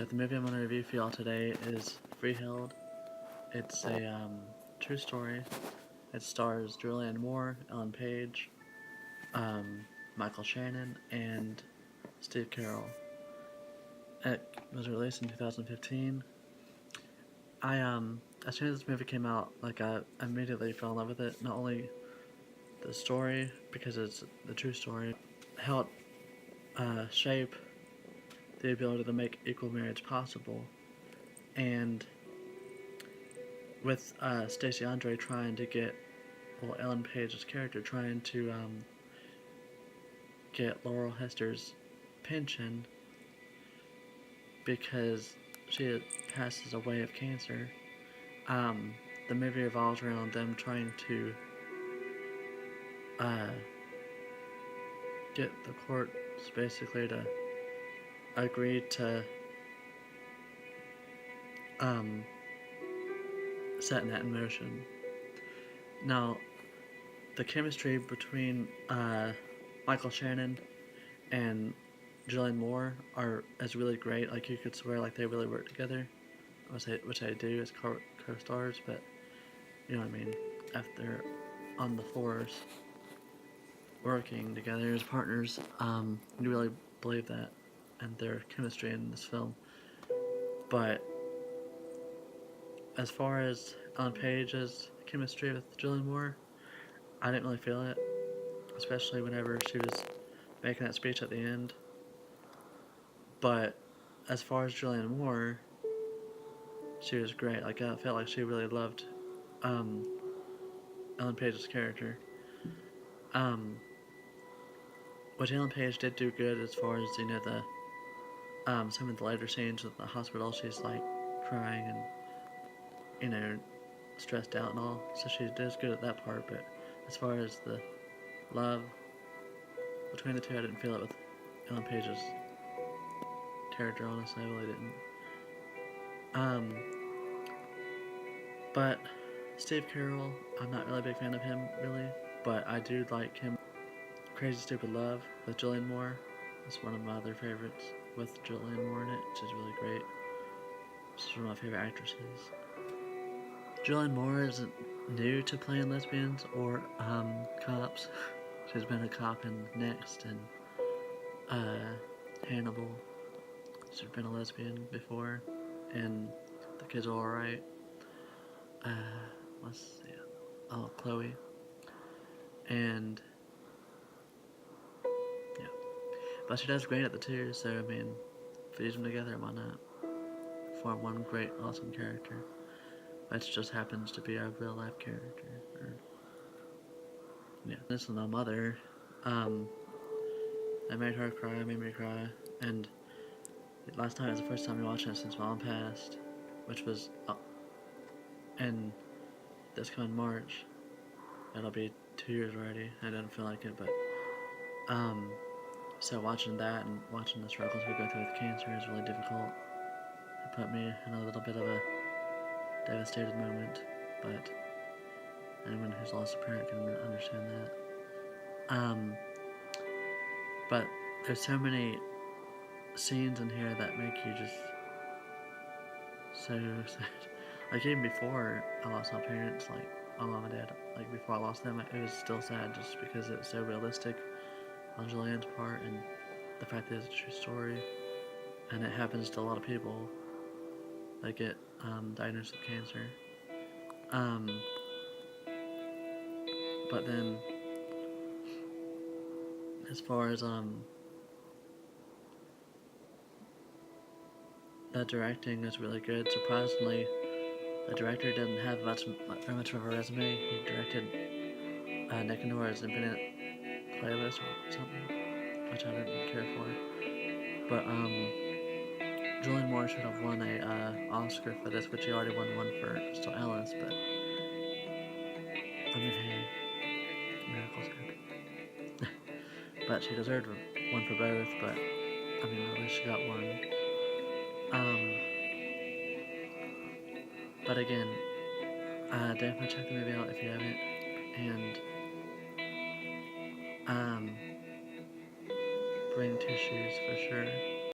So the movie I'm going to review for y'all today is Freeheld. It's a true story. It stars Julianne Moore, Ellen Page, Michael Shannon, and Steve Carell. It was released in 2015. As soon as this movie came out, I immediately fell in love with it. Not only the story, because it's the true story, helped shape the ability to make equal marriage possible, and with Stacey Andre trying to get, Ellen Page's character trying to get Laurel Hester's pension because she passes away of cancer. The movie revolves around them trying to get the courts basically to agree to setting that in motion. Now, the chemistry between Michael Shannon and Julianne Moore is really great. Like, you could swear like they really work together, which they do as co-stars. But you know what I mean. After on the force, working together as partners, you really believe that and their chemistry in this film. But as far as Ellen Page's chemistry with Julianne Moore, I didn't really feel it, especially whenever she was making that speech at the end. But as far as Julianne Moore, she was great. Like, I felt like she really loved Ellen Page's character. What Ellen Page did do good as far as, the some of the later scenes at the hospital, she's like crying and stressed out and all, so she does good at that part. But as far as the love between the two, I didn't feel it with Ellen Page's character, honestly. I really didn't. But Steve Carell, I'm not really a big fan of him, really, but I do like him. Crazy Stupid Love with Julianne Moore. It's one of my other favorites with Julianne Moore in it, which is really great. She's one of my favorite actresses. Julianne Moore isn't new to playing lesbians or cops. She's been a cop in Next and Hannibal. She's been a lesbian before, and The Kids Are Alright. Chloe. And yeah, but she does great at the two. So I mean, fuse them together, why not? Form one great, awesome character. Which just happens to be our real life character. This is my mother. I made her cry, made me cry, and last night was the first time we watched it since Mom passed, which was in this coming March. It'll be 2 years already. I don't feel like it, but so watching that and watching the struggles we go through with cancer is really difficult. It put me in a little bit of a devastated moment, but anyone who's lost a parent can understand that. But there's so many scenes in here that make you just so sad. Like, even before I lost my parents, like my mom and dad, like before I lost them, it was still sad just because it was so realistic on Julianne's part, and the fact that it's a true story, and it happens to a lot of people that get diagnosed with cancer. But then, as far as the directing is really good. Surprisingly, the director didn't have very much of a resume. He directed Nick and Nora's Infinite Playlist or something, which I didn't care for. But Julianne Moore should have won a Oscar for this, which she already won one for Crystal Ellis. But I mean, hey, miracles happen. But she deserved one for both. But I mean, at least she got one. But again, definitely check the movie out if you haven't, and bring tissues for sure.